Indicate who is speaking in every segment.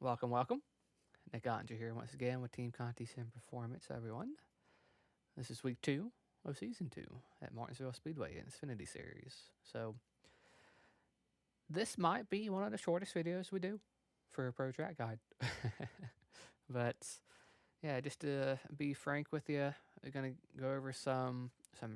Speaker 1: Welcome, welcome. Nick Ottinger here once again with Team Conti Sim Performance, everyone. This is week 2 of season 2 at Martinsville Speedway in Xfinity Series. So, this might be one of the shortest videos we do for a Pro Track Guide. But, yeah, just to be frank with you, we're going to go over some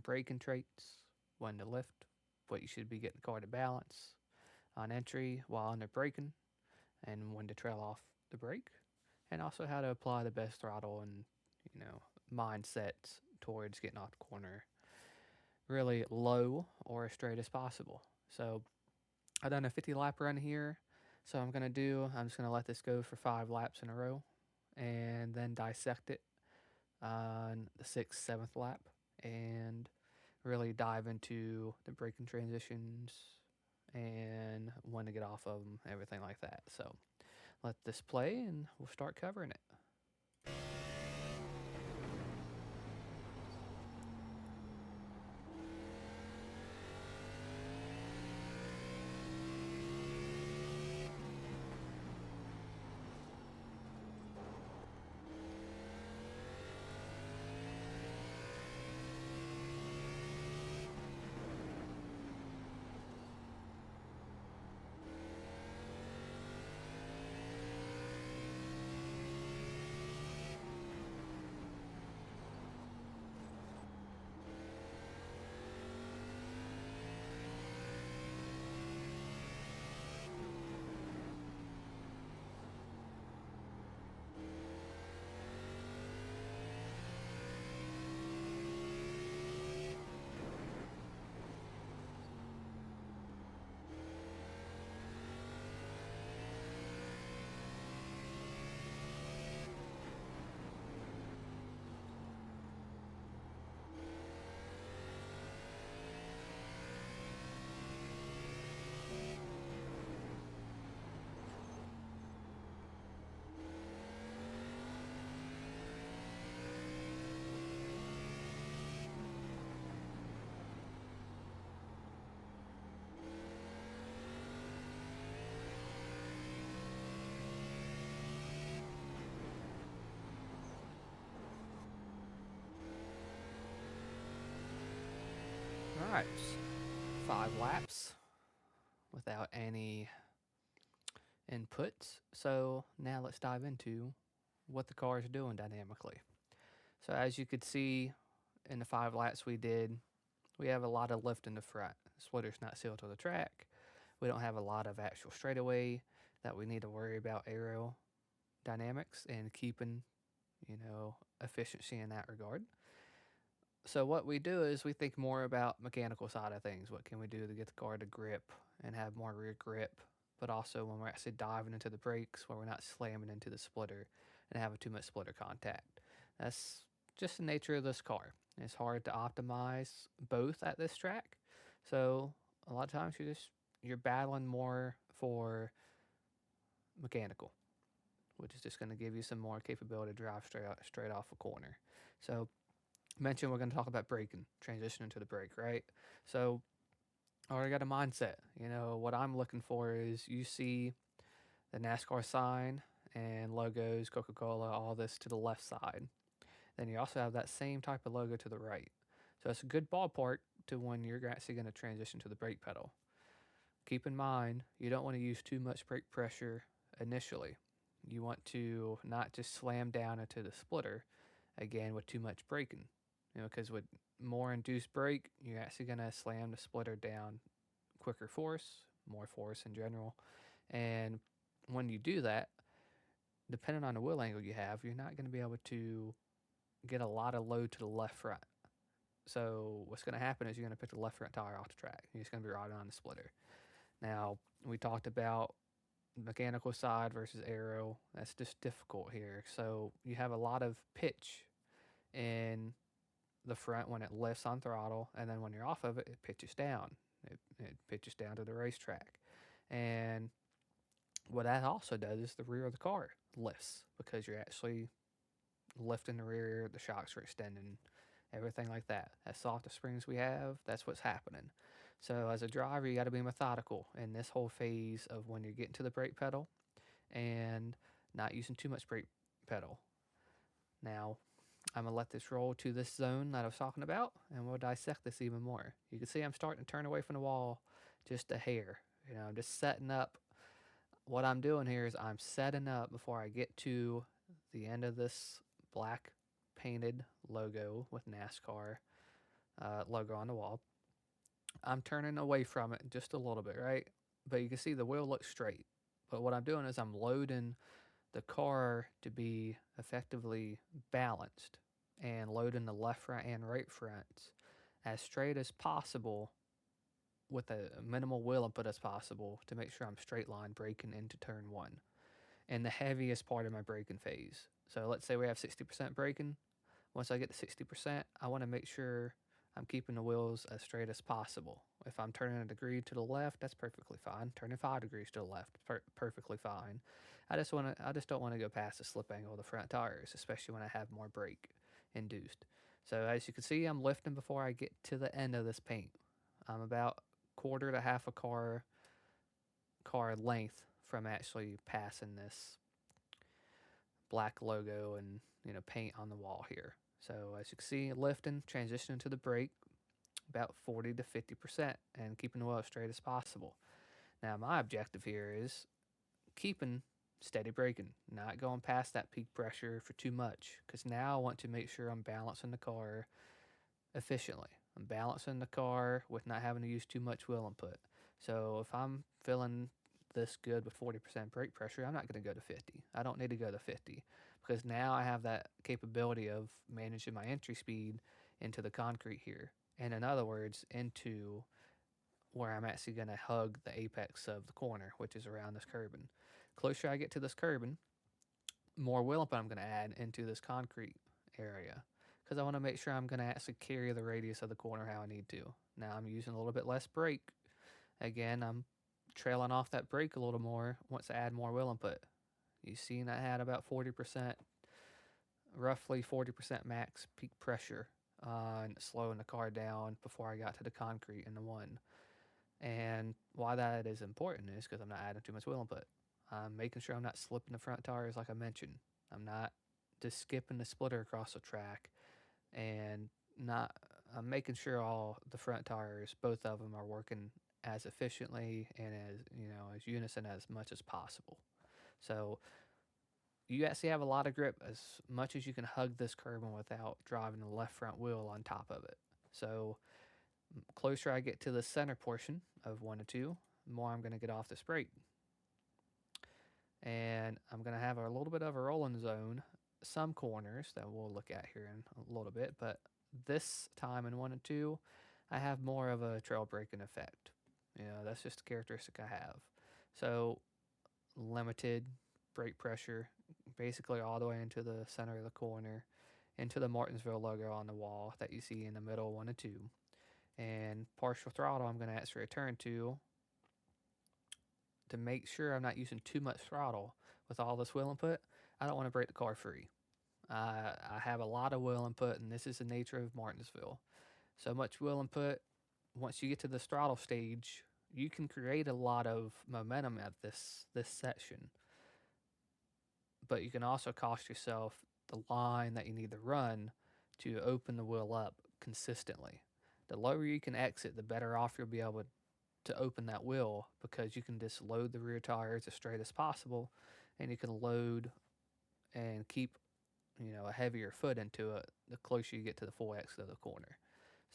Speaker 1: braking traits, when to lift, what you should be getting the car to balance on entry while under braking, and when to trail off the brake, and also how to apply the best throttle and mindset towards getting off the corner really low or as straight as possible. So I've done a 50 lap run here. So I'm just gonna let this go for 5 laps in a row and then dissect it on the 6th, 7th lap and really dive into the braking transitions and when to get off of them, everything like that. So let this play and we'll start covering it. All right, 5 laps without any inputs. So now let's dive into what the car is doing dynamically. So as you could see in the 5 laps we did, we have a lot of lift in the front. The splitter's not sealed to the track. We don't have a lot of actual straightaway that we need to worry about aerodynamics and keeping, efficiency in that regard. So what we do is we think more about mechanical side of things. What can we do to get the car to grip and have more rear grip, but also when we're actually diving into the brakes where we're not slamming into the splitter and having too much splitter contact. That's just the nature of this car. It's hard to optimize both at this track. So a lot of times you're battling more for mechanical, which is just going to give you some more capability to drive straight off a corner. So mentioned we're going to talk about braking, transitioning to the brake, right? So I already got a mindset. What I'm looking for is you see the NASCAR sign and logos, Coca-Cola, all this to the left side. Then you also have that same type of logo to the right. So it's a good ballpark to when you're actually going to transition to the brake pedal. Keep in mind, you don't want to use too much brake pressure initially. You want to not just slam down into the splitter, again, with too much braking. Because with more induced brake, you're actually going to slam the splitter down quicker force, more force in general. And when you do that, depending on the wheel angle you have, you're not going to be able to get a lot of load to the left front. So what's going to happen is you're going to pick the left front tire off the track. You're just going to be riding on the splitter. Now, we talked about mechanical side versus aero. That's just difficult here. So you have a lot of pitch in the front when it lifts on throttle, and then when you're off of it, it pitches down. It pitches down to the racetrack. And what that also does is the rear of the car lifts because you're actually lifting the rear, the shocks are extending, everything like that. As soft as springs we have, that's what's happening. So as a driver, you got to be methodical in this whole phase of when you're getting to the brake pedal and not using too much brake pedal. Now, I'm going to let this roll to this zone that I was talking about, and we'll dissect this even more. You can see I'm starting to turn away from the wall just a hair. I'm just setting up. What I'm doing here is I'm setting up before I get to the end of this black painted logo with NASCAR logo on the wall. I'm turning away from it just a little bit, right? But you can see the wheel looks straight. But what I'm doing is I'm loading the car to be effectively balanced and loading the left front and right fronts as straight as possible with a minimal wheel input as possible to make sure I'm straight line braking into turn one and the heaviest part of my braking phase. So let's say we have 60% braking. Once I get to 60%, I want to make sure I'm keeping the wheels as straight as possible. If I'm turning a degree to the left, that's perfectly fine. Turning 5 degrees to the left, perfectly fine. I just don't want to go past the slip angle of the front tires, especially when I have more brake induced. So as you can see, I'm lifting before I get to the end of this paint. I'm about quarter to half a car length from actually passing this black logo and paint on the wall here. So as you can see, lifting, transitioning to the brake, about 40 to 50%, and keeping the wheel as straight as possible. Now my objective here is keeping steady braking, not going past that peak pressure for too much, because now I want to make sure I'm balancing the car efficiently. I'm balancing the car with not having to use too much wheel input. So if I'm feeling this good with 40% brake pressure, I'm not going to go to 50. I don't need to go to 50 because now I have that capability of managing my entry speed into the concrete here. And in other words, into where I'm actually going to hug the apex of the corner, which is around this curbing. Closer I get to this curbing, more wheel input I'm going to add into this concrete area because I want to make sure I'm going to actually carry the radius of the corner how I need to. Now I'm using a little bit less brake. Again, I'm trailing off that brake a little more once I add more wheel input. You seen I had about 40%, roughly 40% max peak pressure on slowing the car down before I got to the concrete in the one. And why that is important is because I'm not adding too much wheel input. I'm making sure I'm not slipping the front tires like I mentioned. I'm not just skipping the splitter across the track, and I'm making sure all the front tires, both of them, are working as efficiently and as unison as much as possible. So you actually have a lot of grip as much as you can hug this curbing without driving the left front wheel on top of it. So closer I get to the center portion of 1 to 2, the more I'm going to get off this brake. And I'm going to have a little bit of a rolling zone, some corners that we'll look at here in a little bit, but this time in 1 and 2, I have more of a trail braking effect. That's just a characteristic I have. So limited brake pressure, basically all the way into the center of the corner, into the Martinsville logo on the wall that you see in the middle 1 and 2. And partial throttle I'm going to actually return to make sure I'm not using too much throttle with all this wheel input. I don't want to break the car free. I have a lot of wheel input, and this is the nature of Martinsville. So much wheel input, once you get to this throttle stage, you can create a lot of momentum at this section. But you can also cost yourself the line that you need to run to open the wheel up consistently. The lower you can exit, the better off you'll be able to open that wheel, because you can just load the rear tires as straight as possible, and you can load and keep a heavier foot into it the closer you get to the full exit of the corner.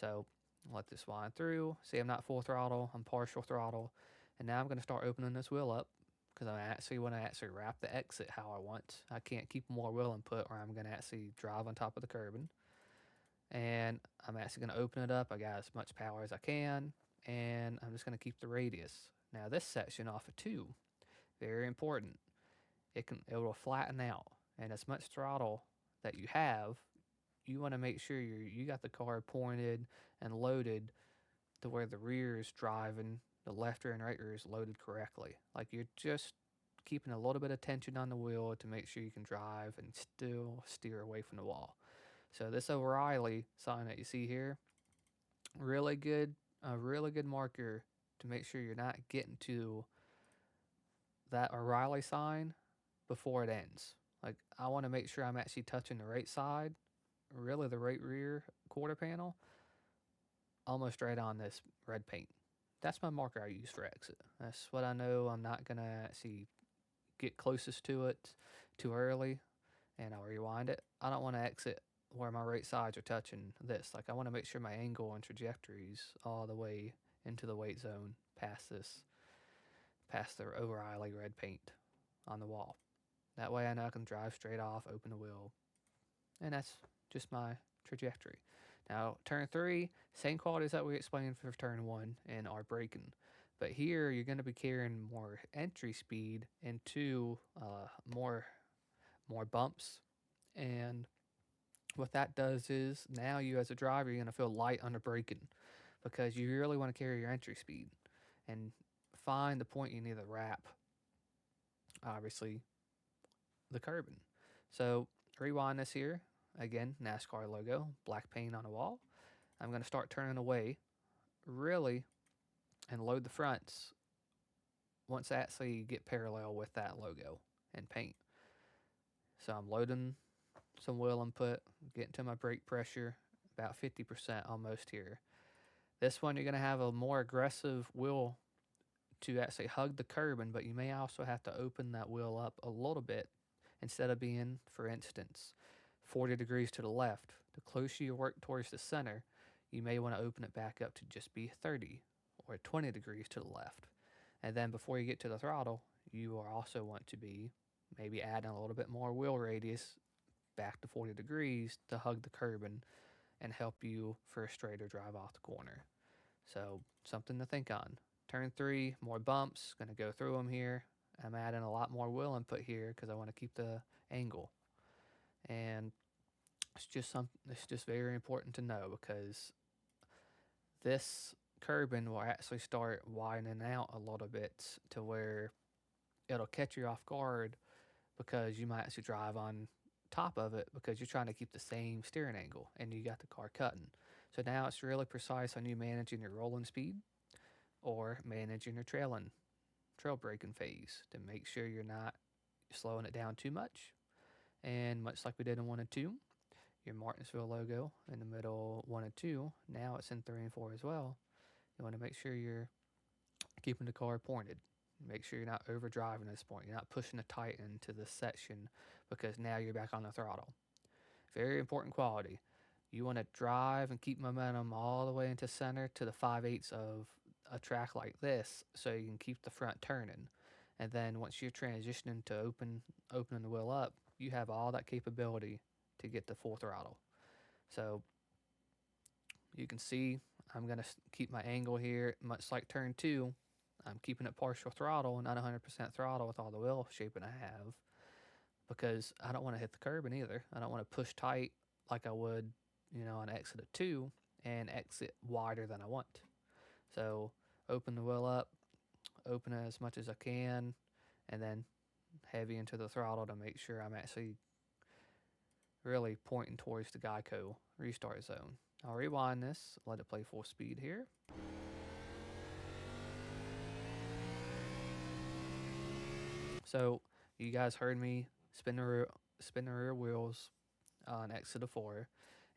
Speaker 1: So let this wind through. See, I'm not full throttle, I'm partial throttle, and now I'm going to start opening this wheel up because I actually want to actually wrap the exit how I want. I can't keep more wheel input or I'm going to actually drive on top of the curbing. And I'm actually going to open it up. I got as much power as I can, and I'm just going to keep the radius. Now this section off of 2, very important. It will flatten out, and as much throttle that you have, you want to make sure you got the car pointed and loaded to where the rear is driving, the left rear and right rear is loaded correctly. Like you're just keeping a little bit of tension on the wheel to make sure you can drive and still steer away from the wall. So this O'Reilly sign that you see here, a really good marker to make sure you're not getting to that O'Reilly sign before it ends. Like, I want to make sure I'm actually touching the right side, really the right rear quarter panel, almost right on this red paint. That's my marker I use for exit. That's what I know I'm not going to actually get closest to it too early, and I'll rewind it. I don't want to exit where my right sides are touching this. Like, I want to make sure my angle and trajectories all the way into the weight zone past the O'Reilly red paint on the wall. That way I know I can drive straight off, open the wheel, and that's just my trajectory. Now, turn 3, same qualities that we explained for turn 1 in our braking. But here, you're going to be carrying more entry speed into more bumps. And what that does is now you as a driver, you're going to feel light under braking because you really want to carry your entry speed and find the point you need to wrap, obviously, the curbing. So rewind this here. Again, NASCAR logo, black paint on the wall. I'm going to start turning away, really, and load the fronts once I actually get parallel with that logo and paint. So I'm loading some wheel input, getting to my brake pressure, about 50% almost here. This one, you're going to have a more aggressive wheel to actually hug the curbing, but you may also have to open that wheel up a little bit instead of being, for instance, 40 degrees to the left. The closer you work towards the center, you may want to open it back up to just be 30 or 20 degrees to the left. And then before you get to the throttle, you will also want to be maybe adding a little bit more wheel radius back to 40 degrees to hug the curbing and help you for a straighter drive off the corner. So something to think on. Turn 3, more bumps, going to go through them here. I'm adding a lot more wheel input here because I want to keep the angle. And it's just very important to know because this curbing will actually start widening out a little bit to where it'll catch you off guard because you might actually drive on top of it because you're trying to keep the same steering angle and you got the car cutting. So now it's really precise on you managing your rolling speed or managing your trail braking phase to make sure you're not slowing it down too much. And much like we did in 1 and 2, your Martinsville logo in the middle 1 and 2, now it's in 3 and 4 as well. You want to make sure you're keeping the car pointed. Make sure you're not overdriving this point. You're not pushing it tight into this section because now you're back on the throttle. Very important quality. You want to drive and keep momentum all the way into center to the 5/8 of a track like this so you can keep the front turning. And then once you're transitioning to opening the wheel up, you have all that capability to get the full throttle. So you can see I'm going to keep my angle here, much like turn 2. I'm keeping it partial throttle, not 100% throttle with all the wheel shaping I have because I don't want to hit the curbing either. I don't want to push tight like I would, on exit of 2 and exit wider than I want. So open the wheel up, open it as much as I can, and then heavy into the throttle to make sure I'm actually really pointing towards the Geico restart zone. I'll rewind this, let it play full speed here. So you guys heard me spin the rear wheels on exit of 4,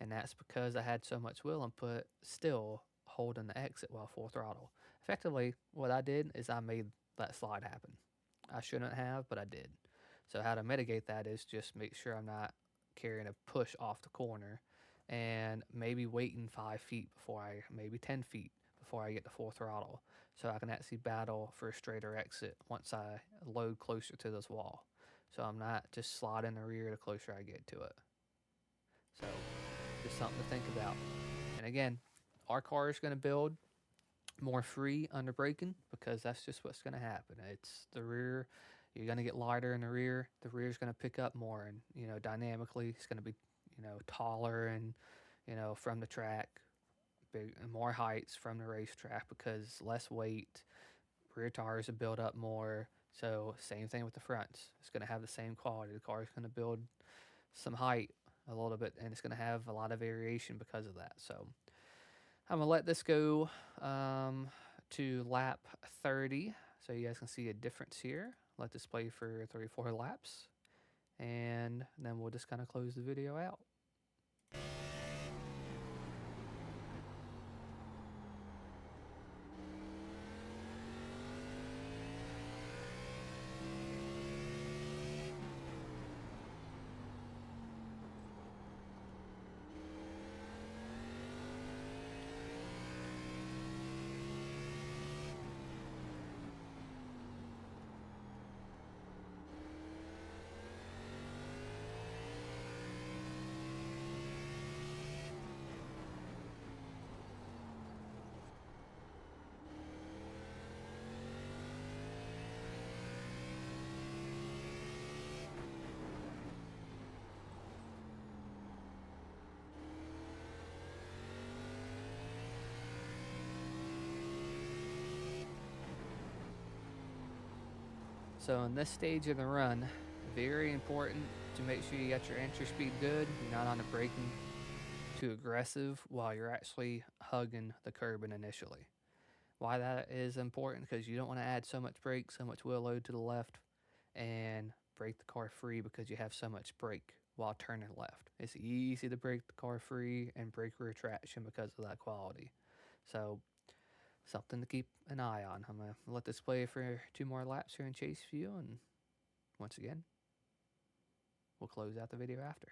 Speaker 1: and that's because I had so much wheel input still holding the exit while full throttle. Effectively, what I did is I made that slide happen. I shouldn't have, but I did. So how to mitigate that is just make sure I'm not carrying a push off the corner and maybe waiting 5 feet maybe 10 feet before I get the full throttle. So I can actually battle for a straighter exit once I load closer to this wall. So I'm not just sliding the rear the closer I get to it. So just something to think about. And again, our car is going to build more free under braking because that's just what's going to happen. It's the rear. You're going to get lighter in the rear. The rear is going to pick up more, and dynamically, it's going to be taller and from the track, big more heights from the racetrack because less weight. Rear tires will build up more. So same thing with the fronts. It's going to have the same quality. The car is going to build some height a little bit, and it's going to have a lot of variation because of that. So I'm going to let this go to lap 30 so you guys can see a difference here. let this play for 3 or 4 laps, and then we'll just kind of close the video out. So in this stage of the run, very important to make sure you got your entry speed good. You're not on the braking too aggressive while you're actually hugging the curbing initially. Why that is important, because you don't want to add so much brake, so much wheel load to the left, and break the car free because you have so much brake while turning left. It's easy to break the car free and break rear traction because of that quality. So something to keep an eye on. I'm going to let this play for 2 more laps here in Chase View, and once again, we'll close out the video after.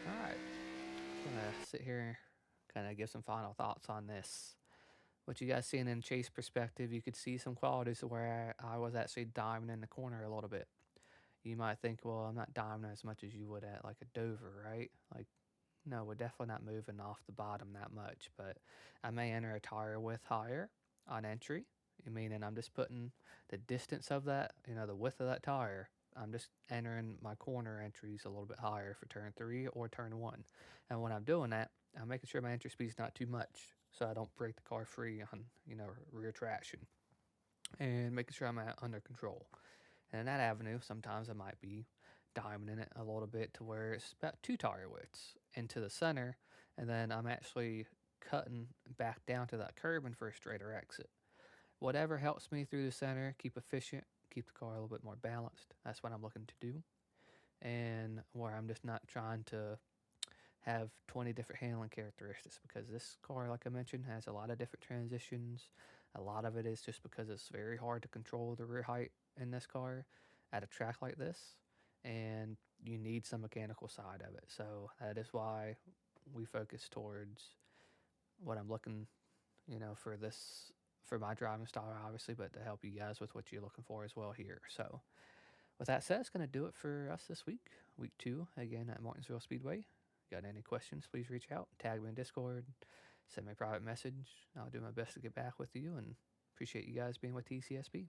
Speaker 1: Alright, I'm going to sit here, kind of give some final thoughts on this. What you guys seeing in Chase perspective, you could see some qualities where I was actually diving in the corner a little bit. You might think, well, I'm not diving as much as you would at like a Dover, right? Like, no, we're definitely not moving off the bottom that much, but I may enter a tire width higher on entry, meaning I'm just putting the distance of that, the width of that tire. I'm just entering my corner entries a little bit higher for turn 3 or turn 1. And when I'm doing that, I'm making sure my entry speed's not too much so I don't break the car free on, rear traction. And making sure I'm under control. And in that avenue, sometimes I might be diamonding it a little bit to where it's about 2 tire widths into the center, and then I'm actually cutting back down to that curb and for a straighter exit. Whatever helps me through the center, keep efficient, keep the car a little bit more balanced. That's what I'm looking to do. And where I'm just not trying to have 20 different handling characteristics, because this car, like I mentioned, has a lot of different transitions. A lot of it is just because it's very hard to control the rear height in this car at a track like this, and you need some mechanical side of it. So that is why we focus towards what I'm looking, for this, for my driving style, obviously, but to help you guys with what you're looking for as well here. So with that said, it's going to do it for us this week, week 2, again at Martinsville Speedway. Got any questions, please reach out, tag me in Discord, send me a private message. I'll do my best to get back with you, and appreciate you guys being with TCSP.